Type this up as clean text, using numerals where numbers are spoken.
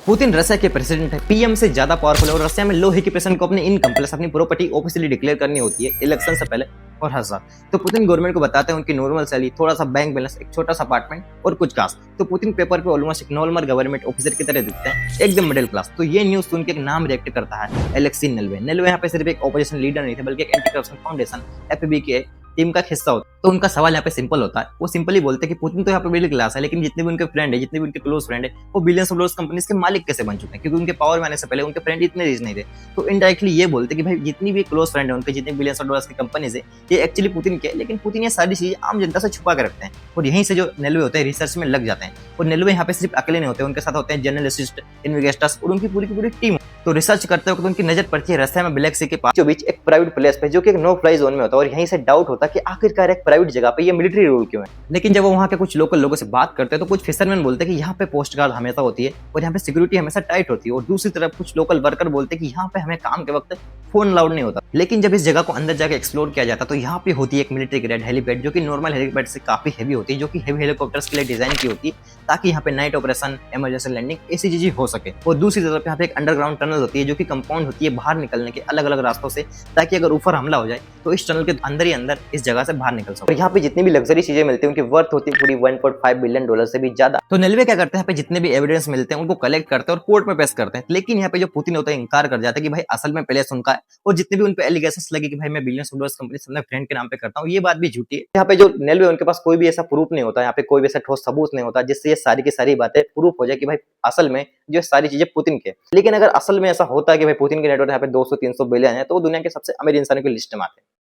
Putin Russia के president है, PM से ज्यादा पावरफुल है और रशिया में लो ही के प्रेसिडेंट को अपने इनकम प्लस अपनी प्रॉपर्टी ऑफिशियली डिक्लेयर करनी होती है इलेक्शन से पहले और हर साल। तो पुतिन गवर्नमेंट को बताते हैं उनकी नॉर्मल सैलरी, थोड़ा सा बैंक बैलेंस, एक छोटा सा अपार्टमेंट और कुछ कास्ट। तो पुतिन पेपर पे ऑलमोस्ट एक नॉर्मल गवर्नमेंट ऑफिसर की तरह दिखते हैं, एकदम मिडिल क्लास। तो ये न्यूज सुन के एक नाम रिएक्ट करता है, एलेक्सी नेलवे। नेलवे यहाँ पे सिर्फ एक ऑपोजिशन लीडर नहीं थे बल्कि एक एंटी करप्शन फाउंडेशन एफबी के टीम का हिस्सा होता है। तो उनका सवाल यहाँ पे सिंपल होता है, वो सिंपली बोलते हैं कि पुतिन तो यहाँ पे मिडिल क्लास है, लेकिन जितने भी उनके फ्रेंड है, जितने भी उनके क्लोज फ्रेंड है, वो बिलियंस ऑफ डॉलर्स कंपनीज के मालिक कैसे बन चुके हैं, क्योंकि उनके पावर में आने से पहले उनके फ्रेंड इतने रिच नहीं थे। तो इनडायरेक्टली ये बोलते हैं कि भाई जितनी भी क्लोज फ्रेंड है उनके, जितने बिलियंस ऑफ डॉलर्स की कंपनीज है, ये एक्चुअली पुतिन के, लेकिन पुतिन ये सारी चीजें आम जनता से छुपा के रखते हैं और यहीं से जो नेलवे होते हैं रिसर्च में लग जाते हैं। और नेलवे यहाँ पे सिर्फ अकेले नहीं होते, उनके साथ होते हैं जर्नलिस्ट, इन्वेस्टर्स और उनकी पूरी की पूरी टीम। तो रिसर्च करते वक्त उनकी नजर पड़ती है रशिया में ब्लैक सी के पास जो बीच एक प्राइवेट प्लेस पे, जो कि एक नो फ्लाई जोन में होता है। और यहीं से डाउट होता है कि आखिरकार एक प्राइवेट जगह पे ये मिलिट्री रूल क्यों है। लेकिन जब वो वहाँ के कुछ लोकल लोगों से बात करते हैं तो कुछ फिशरमैन बोलते हैं कि यहाँ पे पोस्ट गार्ड हमेशा होती है और यहाँ पे सिक्योरिटी हमेशा टाइट होती है। और दूसरी तरफ कुछ लोकल वर्कर बोलते हैं कि यहाँ पे हमें काम के वक्त फोन अलाउड नहीं होता। लेकिन जब इस जगह को अंदर जाकर एक्सप्लोर किया जाता तो यहाँ पे होती है एक मिलिट्री ग्रेड हेलीपैड, जो कि नॉर्मल हेलीपैड से काफी हैवी होती है, जो कि हेवी हेलीकॉप्टर्स के लिए डिजाइन की होती है ताकि यहाँ पे नाइट ऑपरेशन, इमरजेंसी लैंडिंग ऐसी चीजें हो सके। और दूसरी तरफ यहाँ पे एक अंडरग्राउंड टनल होती है जो कि कंपाउंड होती है बाहर निकलने के अलग अलग रास्तों से, ताकि अगर ऊपर हमला हो जाए तो इस टनल के अंदर ही अंदर इस जगह से बाहर निकल सके। और यहाँ पे जितनी भी लग्जरी चीजें मिलती है उनकी वर्थ होती है पूरी 1.5 बिलियन डॉलर से भी ज्यादा। तो नेलवे क्या करते हैं, यहाँ पे जितने भी एविडेंस मिलते हैं उनको कलेक्ट करते हैं और कोर्ट में पेश करते हैं। लेकिन यहाँ पे जो पुतिन होता है इंकार कर जाता है कि भाई असल में पहले सुनका है, और जितने भी उन पे एलिगेशंस लगे कि भाई मैं बिलियंस ऑफ डॉलर्स कंपनी अपने फ्रेंड के नाम पे करता हूँ, ये बात भी झूठी है। यहाँ पे जो नेलवे उनके पास कोई भी ऐसा प्रूफ नहीं होता, यहाँ पे कोई भी ऐसा ठोस सबूत नहीं होता जिससे ये सारी की सारी बातें प्रूफ हो जाए कि भाई असल में जो सारी चीजें पुतिन के। लेकिन अगर असल में ऐसा होता है कि भाई पुतिन के नेटवर्क यहाँ पे 200-300 बिलियन है, तो वो दुनिया के सबसे अमीर इंसानों की लिस्ट में आते हैं।